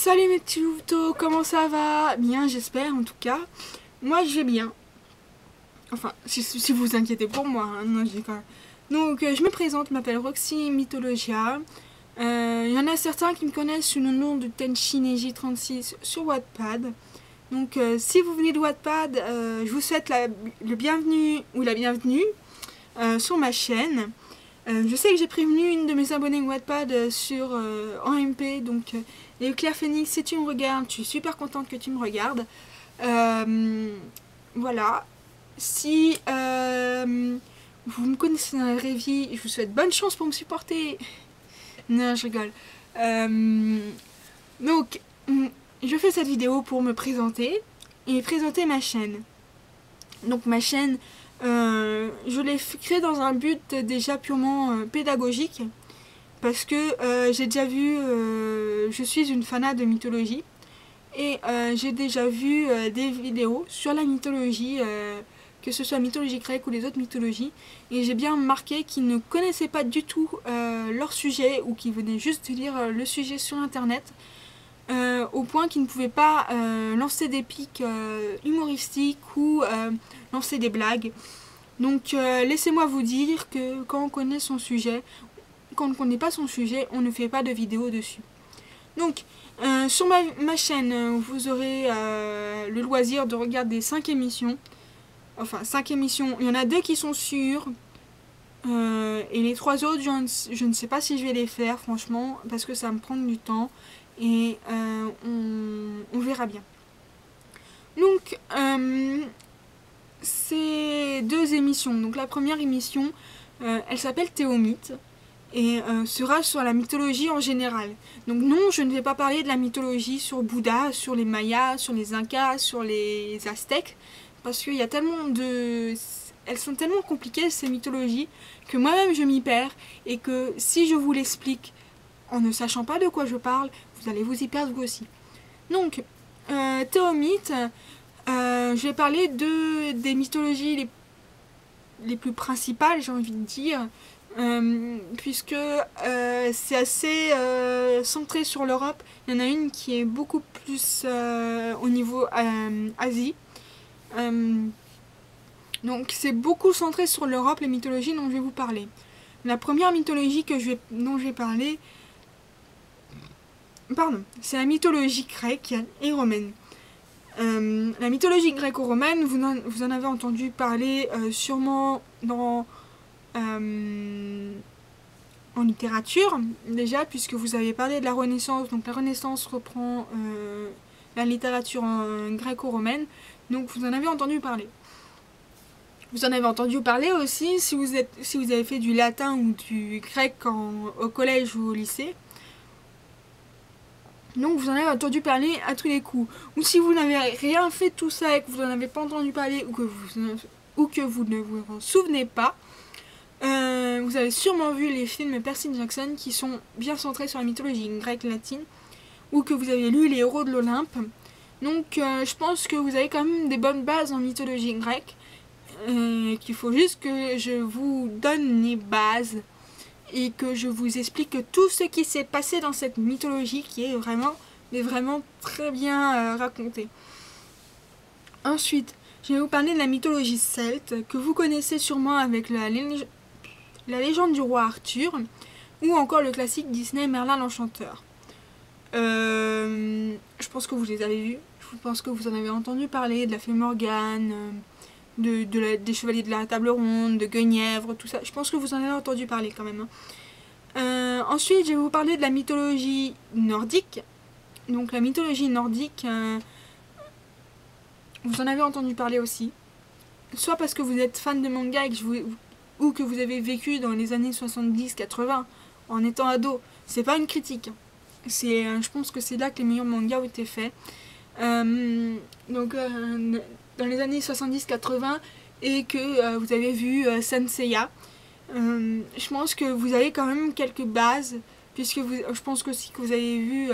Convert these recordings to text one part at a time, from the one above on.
Salut mes petits louveteaux, comment ça va? Bien, j'espère en tout cas. Moi je vais bien. Enfin, si vous vous inquiétez pour moi, hein, non, je déconne. Donc je me présente, je m'appelle Roxy Mythologia. Il y en a certains qui me connaissent sous le nom de Tenchineji36 sur Wattpad. Donc si vous venez de Wattpad, je vous souhaite le bienvenu ou la bienvenue sur ma chaîne. Je sais que j'ai prévenu une de mes abonnées Wattpad en MP, donc Claire Phoenix, si tu me regardes, je suis super contente que tu me regardes. Voilà. Si vous me connaissez dans la vraie vie, je vous souhaite bonne chance pour me supporter. Non, je rigole. Donc, je fais cette vidéo pour me présenter et présenter ma chaîne. Donc ma chaîne, je l'ai créée dans un but déjà purement pédagogique. Parce que j'ai déjà vu, je suis une fanat de mythologie. Et j'ai déjà vu des vidéos sur la mythologie, que ce soit mythologie grecque ou les autres mythologies. Et j'ai bien remarqué qu'ils ne connaissaient pas du tout leur sujet, ou qu'ils venaient juste de lire le sujet sur internet. Au point qu'ils ne pouvaient pas lancer des pics humoristiques ou lancer des blagues. Donc laissez-moi vous dire que quand on connaît son sujet, quand on ne connaît pas son sujet, on ne fait pas de vidéo dessus. Donc sur ma chaîne, vous aurez le loisir de regarder 5 émissions. Enfin 5 émissions, il y en a 2 qui sont sûres. Et les 3 autres, je ne sais pas si je vais les faire franchement, parce que ça va me prendre du temps. Et on verra bien. Donc ces 2 émissions, donc la première émission, elle s'appelle Théomythe et sera sur la mythologie en général. Donc non, je ne vais pas parler de la mythologie sur Bouddha, sur les Mayas, sur les Incas, sur les Aztèques, parce qu'il y a tellement de... Elles sont tellement compliquées ces mythologies que moi-même je m'y perds, et que si je vous l'explique en ne sachant pas de quoi je parle, vous allez vous y perdre vous aussi. Donc, Théomythe, je vais parler des mythologies les plus principales, j'ai envie de dire, puisque c'est assez centré sur l'Europe. Il y en a une qui est beaucoup plus au niveau Asie. Donc c'est beaucoup centré sur l'Europe, les mythologies dont je vais vous parler. La première mythologie dont je vais parler, c'est la mythologie grecque et romaine. La mythologie gréco-romaine, vous en avez entendu parler sûrement en littérature, déjà, puisque vous avez parlé de la Renaissance. Donc la Renaissance reprend la littérature gréco-romaine, donc vous en avez entendu parler. Vous en avez entendu parler aussi si vous avez fait du latin ou du grec au collège ou au lycée. Donc vous en avez entendu parler à tous les coups. Ou si vous n'avez rien fait de tout ça et que vous n'en avez pas entendu parler, ou que vous ne vous en souvenez pas, vous avez sûrement vu les films Percy Jackson qui sont bien centrés sur la mythologie grecque latine, ou que vous avez lu les héros de l'Olympe. Donc je pense que vous avez quand même des bonnes bases en mythologie grecque, qu'il faut juste que je vous donne les bases et que je vous explique tout ce qui s'est passé dans cette mythologie qui est vraiment très bien racontée. Ensuite, je vais vous parler de la mythologie celte, que vous connaissez sûrement avec la légende du roi Arthur, ou encore le classique Disney Merlin l'Enchanteur. Je pense que vous les avez vus, je pense que vous en avez entendu parler, de la fée Morgane, des chevaliers de la table ronde, de Guenièvre, tout ça. Je pense que vous en avez entendu parler quand même. Ensuite, je vais vous parler de la mythologie nordique. Donc la mythologie nordique, vous en avez entendu parler aussi. Soit parce que vous êtes fan de manga ou que vous avez vécu dans les années 70-80 en étant ado. C'est pas une critique. Je pense que c'est là que les meilleurs mangas ont été faits. Dans les années 70-80 et que vous avez vu Saint Seiya, je pense que vous avez quand même quelques bases, puisque je pense aussi que vous avez vu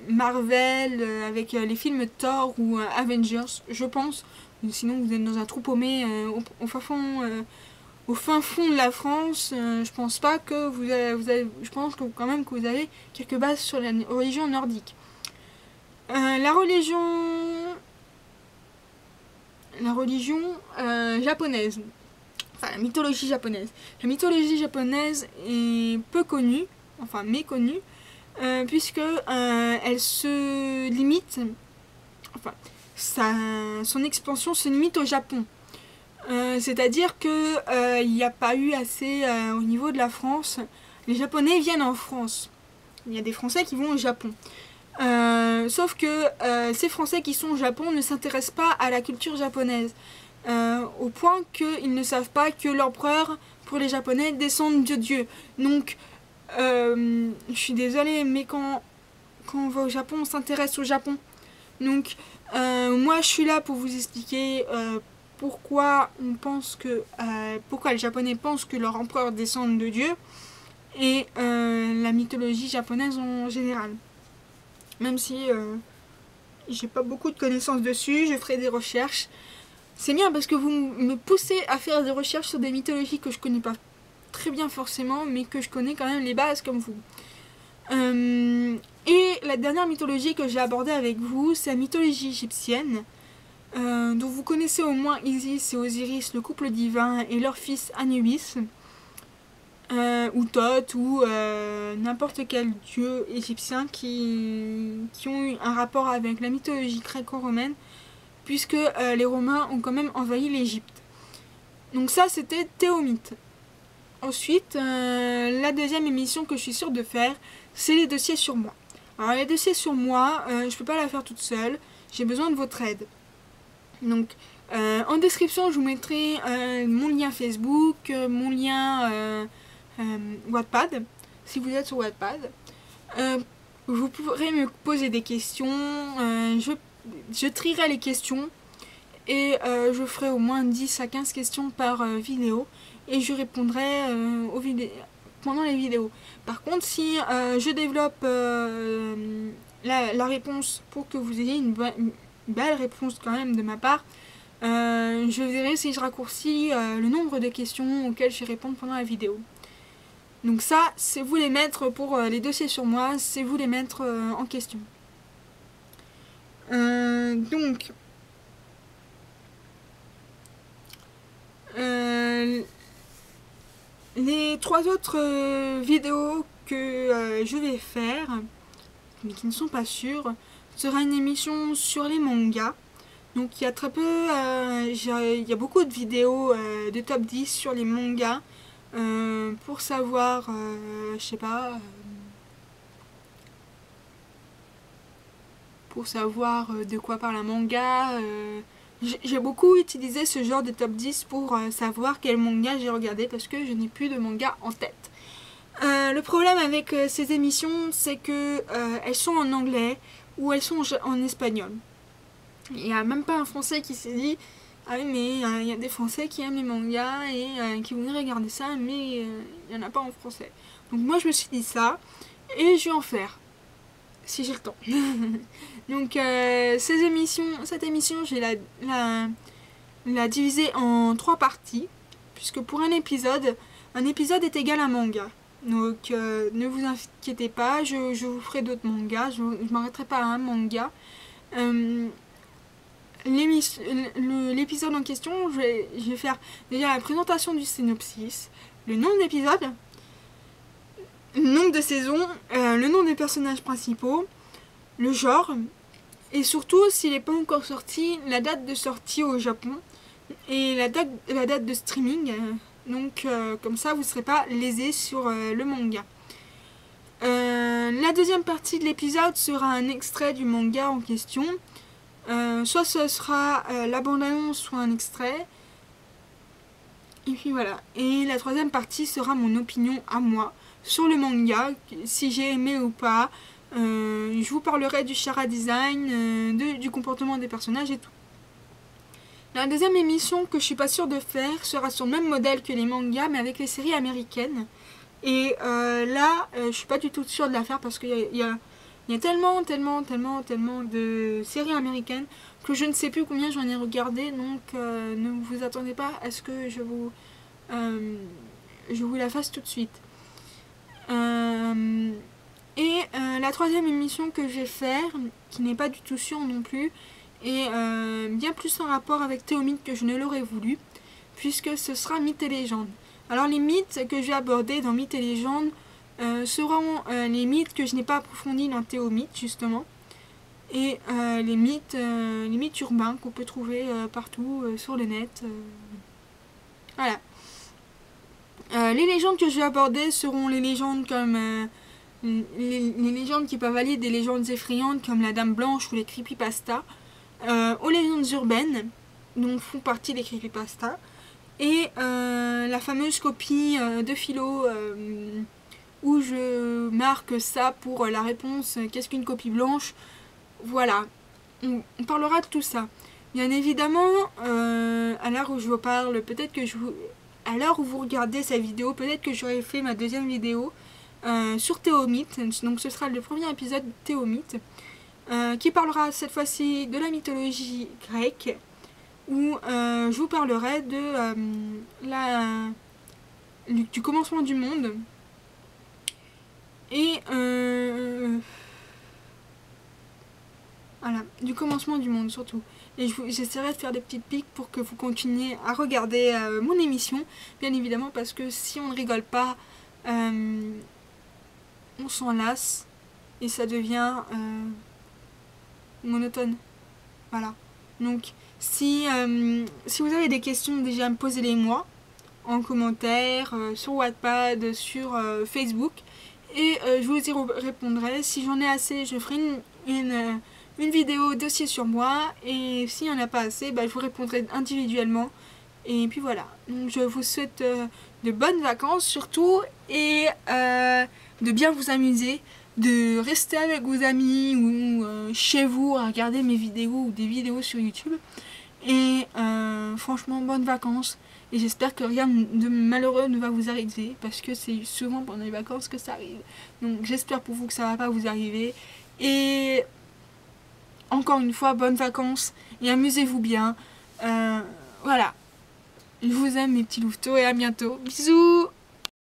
Marvel avec les films Thor ou Avengers, je pense. Sinon vous êtes dans un trou paumé au fin fond de la France. Je pense pas que je pense quand même que vous avez quelques bases sur la religion nordique. La religion japonaise, enfin la mythologie japonaise. La mythologie japonaise est peu connue, enfin méconnue, puisque elle se limite, enfin son expansion se limite au Japon. C'est-à-dire que il n'y a pas eu assez au niveau de la France. Les Japonais viennent en France. Il y a des Français qui vont au Japon. Sauf que ces Français qui sont au Japon ne s'intéressent pas à la culture japonaise. Au point qu'ils ne savent pas que l'empereur, pour les Japonais, descend de Dieu. Donc, je suis désolée, mais quand on va au Japon, on s'intéresse au Japon. Donc, moi, je suis là pour vous expliquer pourquoi les Japonais pensent que leur empereur descend de Dieu et la mythologie japonaise en général. Même si j'ai pas beaucoup de connaissances dessus, je ferai des recherches. C'est bien parce que vous me poussez à faire des recherches sur des mythologies que je connais pas très bien forcément, mais que je connais quand même les bases comme vous. Et la dernière mythologie que j'ai abordée avec vous, c'est la mythologie égyptienne, dont vous connaissez au moins Isis et Osiris, le couple divin, et leur fils Anubis, ou Thoth, ou n'importe quel dieu égyptien qui ont eu un rapport avec la mythologie gréco-romaine, puisque les Romains ont quand même envahi l'Égypte. Donc ça, c'était Théomite. Ensuite, la deuxième émission que je suis sûre de faire, c'est les dossiers sur moi. Alors les dossiers sur moi, je peux pas la faire toute seule, j'ai besoin de votre aide. Donc en description, je vous mettrai mon lien Facebook, mon lien Wattpad, si vous êtes sur Wattpad. Vous pourrez me poser des questions, je trierai les questions et je ferai au moins 10 à 15 questions par vidéo et je répondrai pendant les vidéos. Par contre, si je développe la réponse pour que vous ayez une belle réponse quand même de ma part, je verrai si je raccourcis le nombre de questions auxquelles je réponds pendant la vidéo. Donc ça, c'est vous les mettre pour les dossiers sur moi, c'est vous les mettre en question. Donc, les 3 autres vidéos que je vais faire, mais qui ne sont pas sûres, sera une émission sur les mangas. Donc il y a très peu, il y a beaucoup de vidéos de top 10 sur les mangas pour savoir, je sais pas, pour savoir de quoi parle un manga. J'ai beaucoup utilisé ce genre de top 10 pour savoir quel manga j'ai regardé parce que je n'ai plus de manga en tête. Le problème avec ces émissions, c'est que elles sont en anglais ou elles sont en espagnol. Il n'y a même pas un Français qui s'est dit « Ah oui, mais il y a des Français qui aiment les mangas et qui voudraient regarder ça, mais il n'y en a pas en français. » Donc moi, je me suis dit ça et je vais en faire, si j'ai le temps. Donc cette émission, j'ai la diviser en 3 parties, puisque pour un épisode est égal à un manga. Donc ne vous inquiétez pas, je vous ferai d'autres mangas, je ne m'arrêterai pas à un manga. L'épisode en question, je vais faire déjà la présentation du synopsis, le nombre d'épisodes, le nombre de saisons, le nom des personnages principaux, le genre, et surtout, s'il n'est pas encore sorti, la date de sortie au Japon et la date de streaming. Donc comme ça, vous ne serez pas lésés sur le manga. La deuxième partie de l'épisode sera un extrait du manga en question. Soit ce sera la bande-annonce, soit un extrait. Et puis voilà. Et la troisième partie sera mon opinion à moi sur le manga, si j'ai aimé ou pas. Je vous parlerai du chara design, du comportement des personnages et tout. La deuxième émission que je suis pas sûre de faire sera sur le même modèle que les mangas, mais avec les séries américaines. Et là, je suis pas du tout sûre de la faire parce qu'il y a tellement de séries américaines que je ne sais plus combien j'en ai regardé, donc ne vous attendez pas à ce que je vous la fasse tout de suite. Et la troisième émission que je vais faire, qui n'est pas du tout sûre non plus, est bien plus en rapport avec Théomythe que je ne l'aurais voulu, puisque ce sera mythes et légendes. Alors les mythes que je vais aborder dans mythes et légendes seront les mythes que je n'ai pas approfondis dans Théomythe justement, et les mythes urbains qu'on peut trouver partout sur le net. Voilà. Les légendes que je vais aborder seront les légendes comme les légendes qui peuvent aller des légendes effrayantes comme la Dame Blanche ou les creepypastas, aux légendes urbaines dont font partie les creepypastas, et la fameuse copie de philo où je marque ça pour la réponse qu'est-ce qu'une copie blanche. Voilà, on parlera de tout ça. Bien évidemment, à l'heure où je vous parle, peut-être que à l'heure où vous regardez cette vidéo, peut-être que j'aurai fait ma deuxième vidéo sur Théomythe. Donc ce sera le premier épisode de Théomythe, qui parlera cette fois-ci de la mythologie grecque, où je vous parlerai de du commencement du monde. Et voilà, du commencement du monde surtout. Et j'essaierai de faire des petites piques pour que vous continuiez à regarder mon émission, bien évidemment, parce que si on ne rigole pas, on s'en lasse et ça devient monotone. Voilà. Donc, si vous avez des questions, déjà posez-les moi en commentaire, sur Wattpad, sur Facebook, et je vous y répondrai. Si j'en ai assez, je ferai une vidéo dossier sur moi, et s'il n'y en a pas assez, je vous répondrai individuellement. Et puis voilà, donc je vous souhaite de bonnes vacances surtout, et de bien vous amuser, de rester avec vos amis ou chez vous à regarder mes vidéos ou des vidéos sur YouTube. Et franchement, bonnes vacances, et j'espère que rien de malheureux ne va vous arriver, parce que c'est souvent pendant les vacances que ça arrive. Donc j'espère pour vous que ça va pas vous arriver, et encore une fois, bonnes vacances et amusez-vous bien. Voilà. Je vous aime mes petits louveteaux, et à bientôt. Bisous!